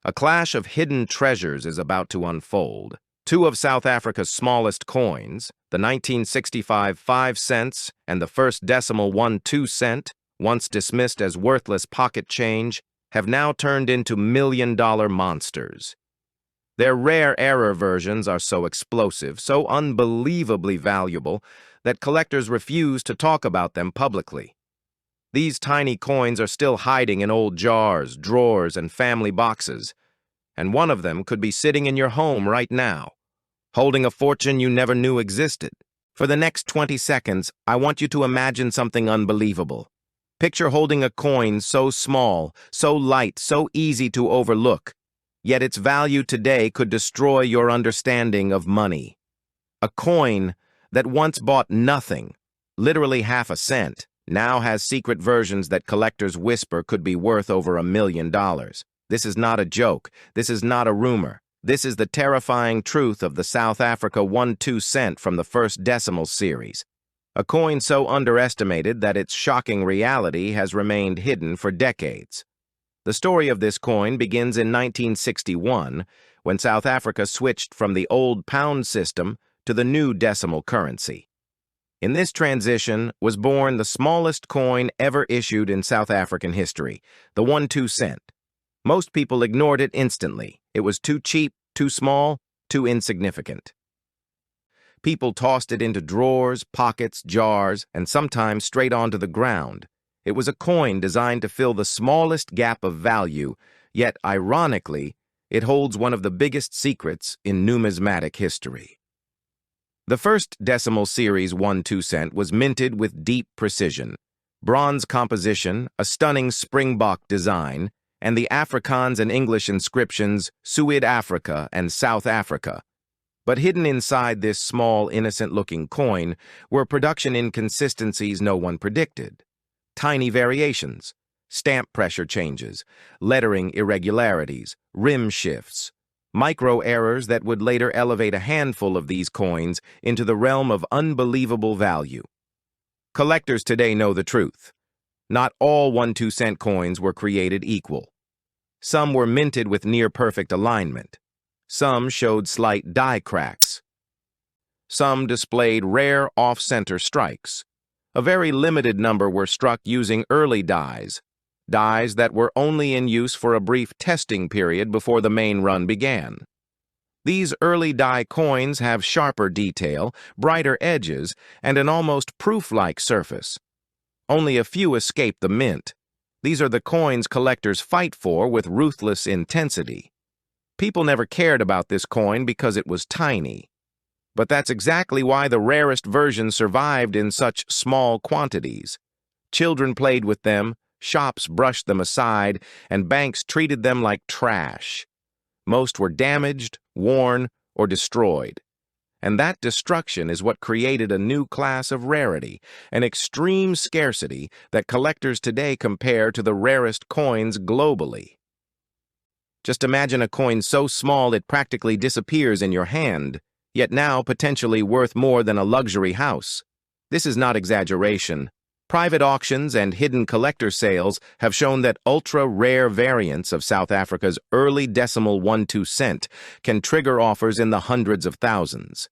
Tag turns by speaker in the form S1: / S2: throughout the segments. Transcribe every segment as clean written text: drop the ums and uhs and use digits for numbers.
S1: A clash of hidden treasures is about to unfold. Two of South Africa's smallest coins, the 1965 5 cents and the first decimal 1 cent, once dismissed as worthless pocket change, have now turned into million-dollar monsters. Their rare error versions are so explosive, so unbelievably valuable, that collectors refuse to talk about them publicly. These tiny coins are still hiding in old jars, drawers, and family boxes, and one of them could be sitting in your home right now, holding a fortune you never knew existed. For the next 20 seconds, I want you to imagine something unbelievable. Picture holding a coin so small, so light, so easy to overlook, yet its value today could destroy your understanding of money. A coin that once bought nothing, literally half a cent, now has secret versions that collectors whisper could be worth over $1 million. This is not a joke. This is not a rumor. This is the terrifying truth of the South Africa 1 cent from the first decimal series. A coin so underestimated that its shocking reality has remained hidden for decades. The story of this coin begins in 1961, when South Africa switched from the old pound system to the new decimal currency. In this transition was born the smallest coin ever issued in South African history, the 1 cent. Most people ignored it instantly. It was too cheap, too small, too insignificant. People tossed it into drawers, pockets, jars, and sometimes straight onto the ground. It was a coin designed to fill the smallest gap of value, yet, ironically, it holds one of the biggest secrets in numismatic history. The first decimal series 1 cent was minted with deep precision, bronze composition, a stunning springbok design, and the Afrikaans and English inscriptions Suid-Afrika and South Africa. But hidden inside this small, innocent-looking coin were production inconsistencies no one predicted. Tiny variations, stamp pressure changes, lettering irregularities, rim shifts, micro-errors that would later elevate a handful of these coins into the realm of unbelievable value. Collectors today know the truth. Not all 1 cent coins were created equal. Some were minted with near-perfect alignment. Some showed slight die cracks. Some displayed rare off-center strikes. A very limited number were struck using early dies that were only in use for a brief testing period before the main run began. These early die coins have sharper detail, brighter edges, and an almost proof-like surface. Only a few escape the mint. These are the coins collectors fight for with ruthless intensity. People never cared about this coin because it was tiny. But that's exactly why the rarest version survived in such small quantities. Children played with them, shops brushed them aside, and banks treated them like trash. Most were damaged, worn, or destroyed. And that destruction is what created a new class of rarity, an extreme scarcity that collectors today compare to the rarest coins globally. Just imagine a coin so small it practically disappears in your hand, yet now potentially worth more than a luxury house. This is not exaggeration. Private auctions and hidden collector sales have shown that ultra-rare variants of South Africa's early decimal 1 cent can trigger offers in the hundreds of thousands.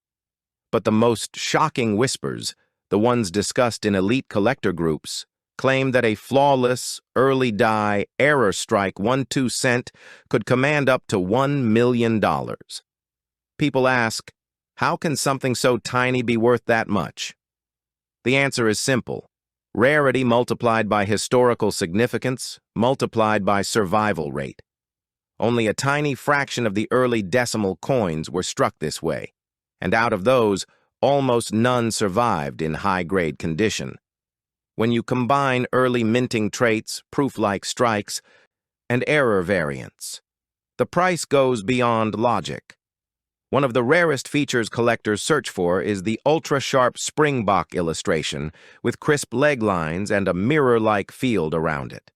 S1: But the most shocking whispers, the ones discussed in elite collector groups, claim that a flawless, early die, error strike 1 cent could command up to $1 million. People ask, how can something so tiny be worth that much? The answer is simple. Rarity multiplied by historical significance, multiplied by survival rate. Only a tiny fraction of the early decimal coins were struck this way, and out of those, almost none survived in high-grade condition. When you combine early minting traits, proof-like strikes, and error variants, the price goes beyond logic. One of the rarest features collectors search for is the ultra-sharp springbok illustration with crisp leg lines and a mirror-like field around it.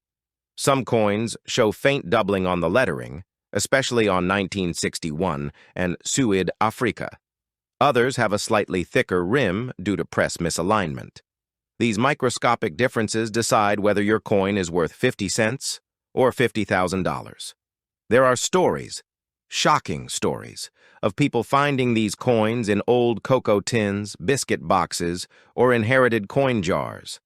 S1: Some coins show faint doubling on the lettering, especially on 1961 and Suid-Afrika. Others have a slightly thicker rim due to press misalignment. These microscopic differences decide whether your coin is worth 50 cents or $50,000. There are stories, shocking stories, of people finding these coins in old cocoa tins, biscuit boxes, or inherited coin jars.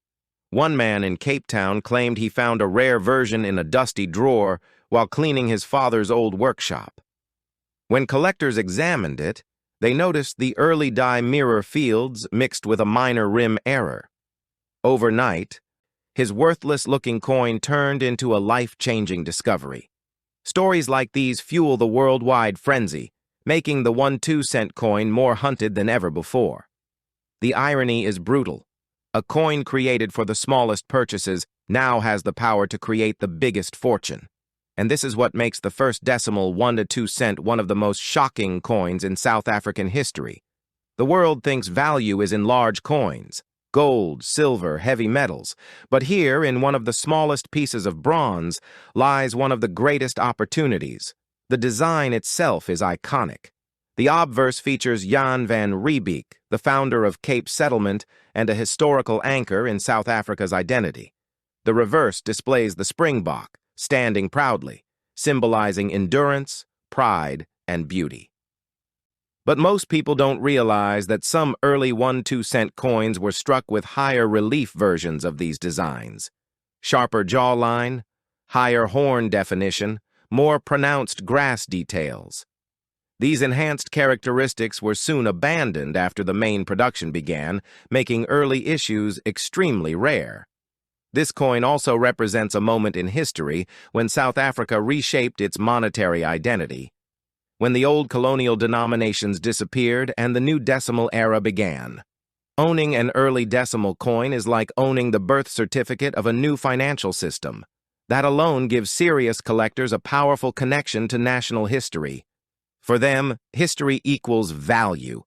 S1: One man in Cape Town claimed he found a rare version in a dusty drawer while cleaning his father's old workshop. When collectors examined it, they noticed the early dye mirror fields mixed with a minor rim error. Overnight, his worthless-looking coin turned into a life-changing discovery. Stories like these fuel the worldwide frenzy, making the 1-2-cent coin more hunted than ever before. The irony is brutal. A coin created for the smallest purchases now has the power to create the biggest fortune. And this is what makes the first decimal 1 to 2 cent one of the most shocking coins in South African history. The world thinks value is in large coins, gold, silver, heavy metals, but here, in one of the smallest pieces of bronze, lies one of the greatest opportunities. The design itself is iconic. The obverse features Jan van Riebeeck, the founder of Cape Settlement and a historical anchor in South Africa's identity. The reverse displays the springbok, standing proudly, symbolizing endurance, pride, and beauty. But most people don't realize that some early 1-2-cent coins were struck with higher relief versions of these designs. Sharper jawline, higher horn definition, more pronounced grass details. These enhanced characteristics were soon abandoned after the main production began, making early issues extremely rare. This coin also represents a moment in history when South Africa reshaped its monetary identity, when the old colonial denominations disappeared and the new decimal era began. Owning an early decimal coin is like owning the birth certificate of a new financial system. That alone gives serious collectors a powerful connection to national history. For them, history equals value.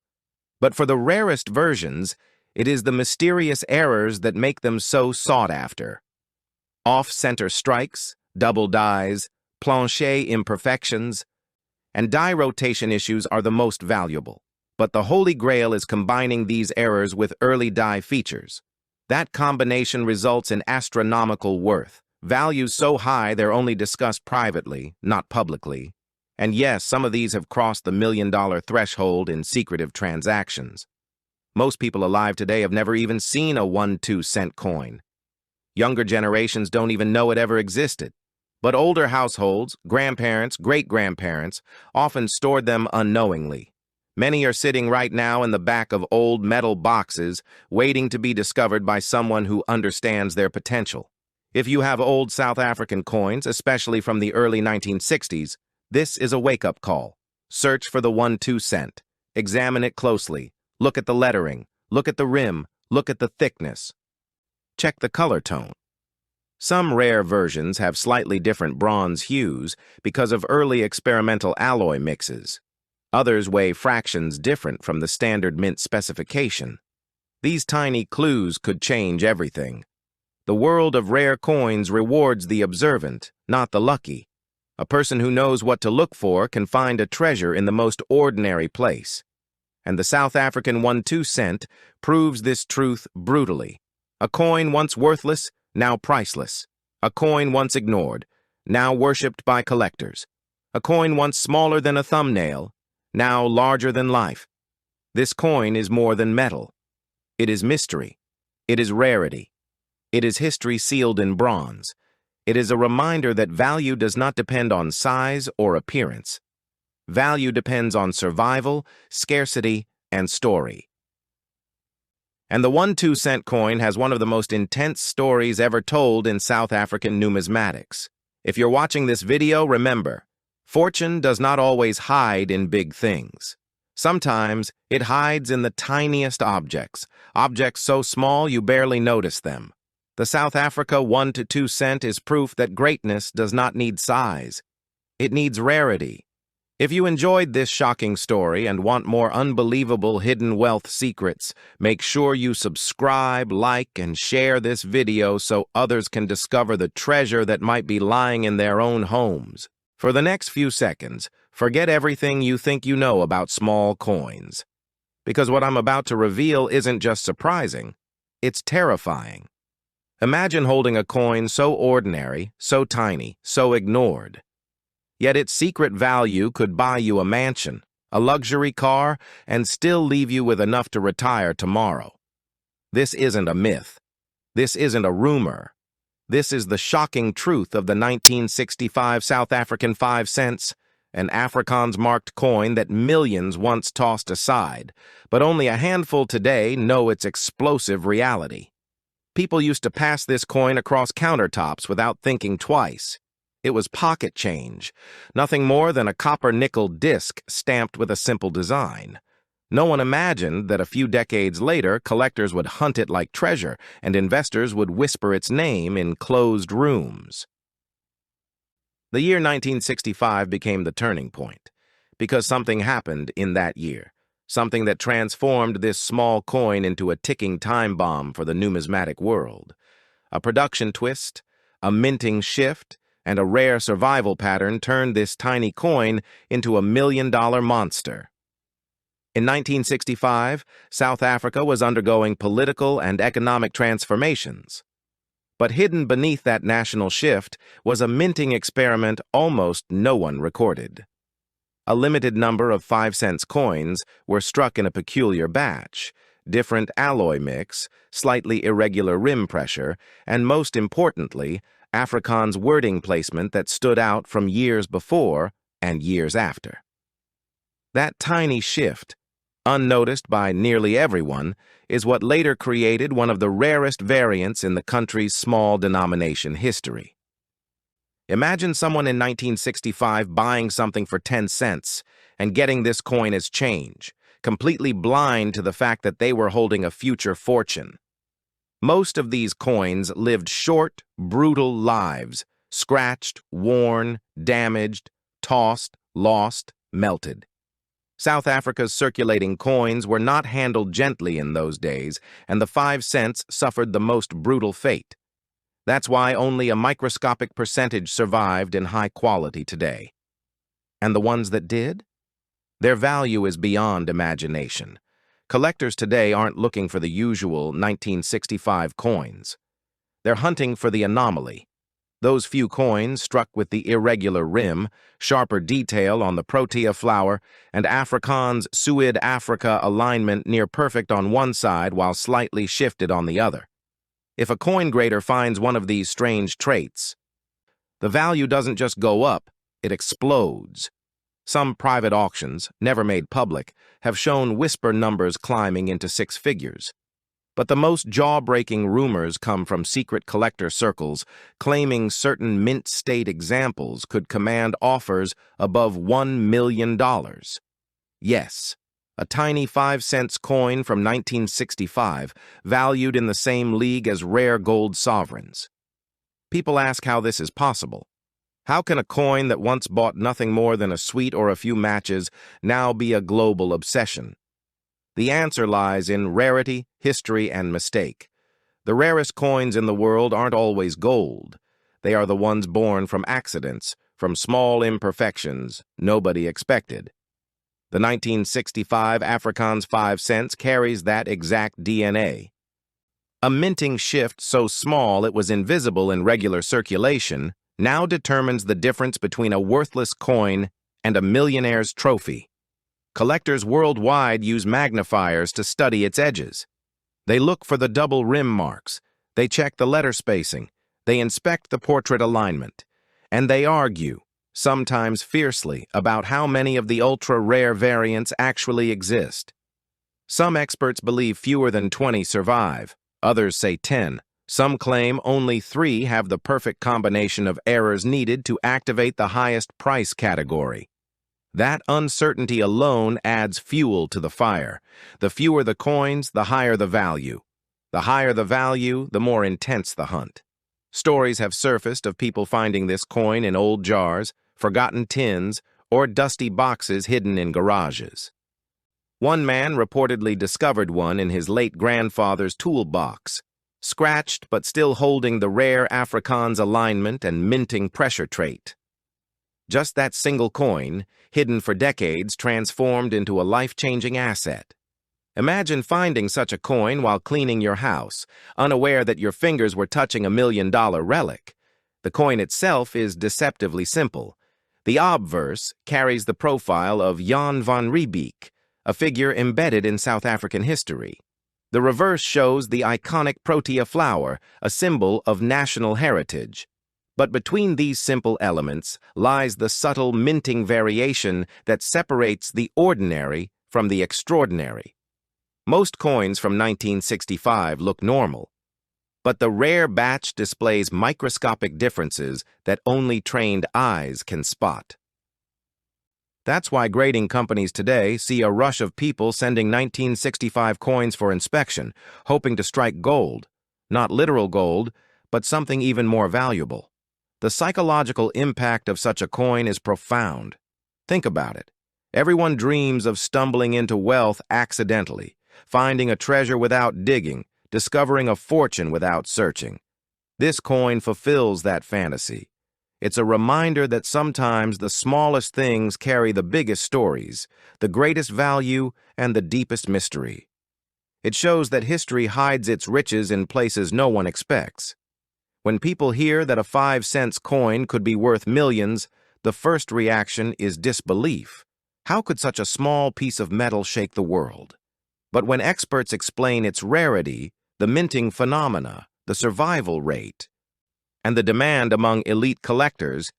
S1: But for the rarest versions, it is the mysterious errors that make them so sought after. Off-center strikes, double dies, plancher imperfections, and die rotation issues are the most valuable. But the holy grail is combining these errors with early die features. That combination results in astronomical worth, values so high they're only discussed privately, not publicly. And yes, some of these have crossed the $1 million threshold in secretive transactions. Most people alive today have never even seen a 1-2-cent coin. Younger generations don't even know it ever existed. But older households, grandparents, great-grandparents, often stored them unknowingly. Many are sitting right now in the back of old metal boxes, waiting to be discovered by someone who understands their potential. If you have old South African coins, especially from the early 1960s, this is a wake-up call. Search for the 1-2-cent. Examine it closely. Look at the lettering. Look at the rim. Look at the thickness. Check the color tone. Some rare versions have slightly different bronze hues because of early experimental alloy mixes. Others weigh fractions different from the standard mint specification. These tiny clues could change everything. The world of rare coins rewards the observant, not the lucky. A person who knows what to look for can find a treasure in the most ordinary place. And the South African 1-2-cent proves this truth brutally. A coin once worthless, now priceless. A coin once ignored, now worshipped by collectors. A coin once smaller than a thumbnail, now larger than life. This coin is more than metal. It is mystery. It is rarity. It is history sealed in bronze. It is a reminder that value does not depend on size or appearance. Value depends on survival, scarcity, and story. And the 1-2-cent coin has one of the most intense stories ever told in South African numismatics. If you're watching this video, remember, fortune does not always hide in big things. Sometimes it hides in the tiniest objects so small you barely notice them. The South Africa 1 to 2 cent is proof that greatness does not need size. It needs rarity. If you enjoyed this shocking story and want more unbelievable hidden wealth secrets, make sure you subscribe, like, and share this video so others can discover the treasure that might be lying in their own homes. For the next few seconds, forget everything you think you know about small coins. Because what I'm about to reveal isn't just surprising, it's terrifying. Imagine holding a coin so ordinary, so tiny, so ignored. Yet its secret value could buy you a mansion, a luxury car, and still leave you with enough to retire tomorrow. This isn't a myth. This isn't a rumor. This is the shocking truth of the 1965 South African 5 cents, an Afrikaans-marked coin that millions once tossed aside, but only a handful today know its explosive reality. People used to pass this coin across countertops without thinking twice. It was pocket change, nothing more than a copper nickel disc stamped with a simple design. No one imagined that a few decades later, collectors would hunt it like treasure, and investors would whisper its name in closed rooms. The year 1965 became the turning point, because something happened in that year, something that transformed this small coin into a ticking time bomb for the numismatic world. A production twist, a minting shift, and a rare survival pattern turned this tiny coin into a million-dollar monster. In 1965, South Africa was undergoing political and economic transformations. But hidden beneath that national shift was a minting experiment almost no one recorded. A limited number of 5-cent coins were struck in a peculiar batch, different alloy mix, slightly irregular rim pressure, and most importantly, Afrikaans wording placement that stood out from years before and years after. That tiny shift, unnoticed by nearly everyone, is what later created one of the rarest variants in the country's small-denomination history. Imagine someone in 1965 buying something for 10 cents and getting this coin as change, completely blind to the fact that they were holding a future fortune. Most of these coins lived short, brutal lives, scratched, worn, damaged, tossed, lost, melted. South Africa's circulating coins were not handled gently in those days, and the 5 cents suffered the most brutal fate. That's why only a microscopic percentage survived in high quality today. And the ones that did? Their value is beyond imagination. Collectors today aren't looking for the usual 1965 coins. They're hunting for the anomaly. Those few coins struck with the irregular rim, sharper detail on the protea flower, and Afrikaans Suid Africa alignment near perfect on one side while slightly shifted on the other. If a coin grader finds one of these strange traits, the value doesn't just go up, it explodes. Some private auctions, never made public, have shown whisper numbers climbing into 6 figures. But the most jaw-breaking rumors come from secret collector circles claiming certain mint-state examples could command offers above $1 million. Yes, a tiny 5 cents coin from 1965, valued in the same league as rare gold sovereigns. People ask how this is possible. How can a coin that once bought nothing more than a sweet or a few matches now be a global obsession? The answer lies in rarity, history, and mistake. The rarest coins in the world aren't always gold. They are the ones born from accidents, from small imperfections nobody expected. The 1965 Afrikaans 5 cents carries that exact DNA. A minting shift so small it was invisible in regular circulation now determines the difference between a worthless coin and a millionaire's trophy. Collectors worldwide use magnifiers to study its edges. They look for the double rim marks, they check the letter spacing, they inspect the portrait alignment, and they argue, sometimes fiercely, about how many of the ultra-rare variants actually exist. Some experts believe fewer than 20 survive, others say 10. Some claim only 3 have the perfect combination of errors needed to activate the highest price category. That uncertainty alone adds fuel to the fire. The fewer the coins, the higher the value. The higher the value, the more intense the hunt. Stories have surfaced of people finding this coin in old jars, forgotten tins, or dusty boxes hidden in garages. One man reportedly discovered one in his late grandfather's toolbox, scratched but still holding the rare Afrikaans alignment and minting pressure trait. Just that single coin, hidden for decades, transformed into a life-changing asset. Imagine finding such a coin while cleaning your house, unaware that your fingers were touching $1 million relic. The coin itself is deceptively simple. The obverse carries the profile of Jan van Riebeeck, a figure embedded in South African history. The reverse shows the iconic protea flower, a symbol of national heritage. But between these simple elements lies the subtle minting variation that separates the ordinary from the extraordinary. Most coins from 1965 look normal, but the rare batch displays microscopic differences that only trained eyes can spot. That's why grading companies today see a rush of people sending 1965 coins for inspection, hoping to strike gold. Not literal gold, but something even more valuable. The psychological impact of such a coin is profound. Think about it. Everyone dreams of stumbling into wealth accidentally, finding a treasure without digging, discovering a fortune without searching. This coin fulfills that fantasy. It's a reminder that sometimes the smallest things carry the biggest stories, the greatest value, and the deepest mystery. It shows that history hides its riches in places no one expects. When people hear that a 5-cent coin could be worth millions, the first reaction is disbelief. How could such a small piece of metal shake the world? But when experts explain its rarity, the minting phenomena, the survival rate, and the demand among elite collectors,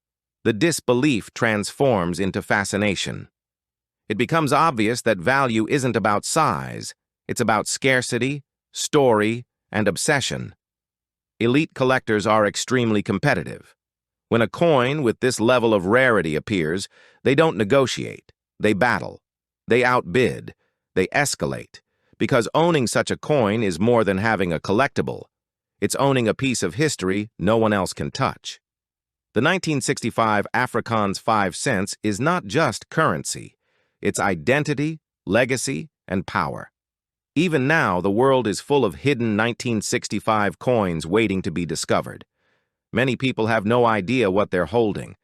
S1: the disbelief transforms into fascination. It becomes obvious that value isn't about size, it's about scarcity, story, and obsession. Elite collectors are extremely competitive. When a coin with this level of rarity appears, they don't negotiate, they battle, they outbid, they escalate, because owning such a coin is more than having a collectible. It's owning a piece of history no one else can touch. The 1965 Afrikaans 5 cents is not just currency. It's identity, legacy, and power. Even now, the world is full of hidden 1965 coins waiting to be discovered. Many people have no idea what they're holding.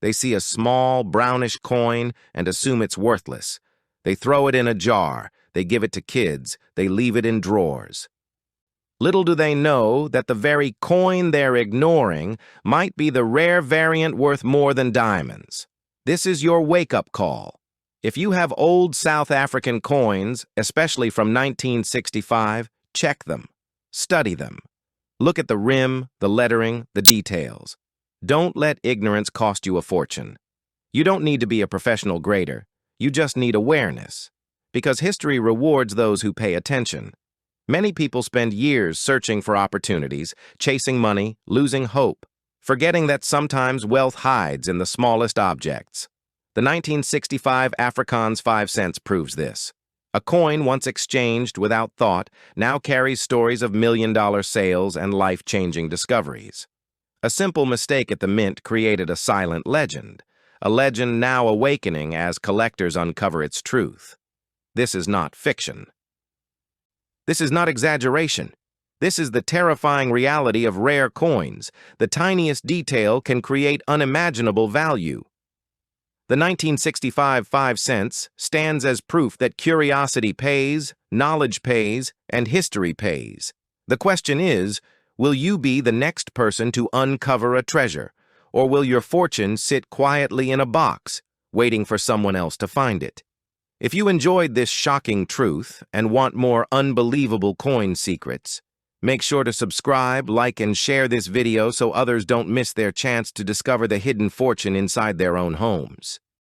S1: They see a small, brownish coin and assume it's worthless. They throw it in a jar, they give it to kids, they leave it in drawers. Little do they know that the very coin they're ignoring might be the rare variant worth more than diamonds. This is your wake-up call. If you have old South African coins, especially from 1965, check them. Study them. Look at the rim, the lettering, the details. Don't let ignorance cost you a fortune. You don't need to be a professional grader. You just need awareness. Because history rewards those who pay attention. Many people spend years searching for opportunities, chasing money, losing hope, forgetting that sometimes wealth hides in the smallest objects. The 1965 Afrikaans 5 cents proves this. A coin once exchanged without thought now carries stories of million-dollar sales and life-changing discoveries. A simple mistake at the mint created a silent legend, a legend now awakening as collectors uncover its truth. This is not fiction. This is not exaggeration. This is the terrifying reality of rare coins. The tiniest detail can create unimaginable value. The 1965 5 cents stands as proof that curiosity pays, knowledge pays, and history pays. The question is, will you be the next person to uncover a treasure, or will your fortune sit quietly in a box, waiting for someone else to find it? If you enjoyed this shocking truth and want more unbelievable coin secrets, make sure to subscribe, like, and share this video so others don't miss their chance to discover the hidden fortune inside their own homes.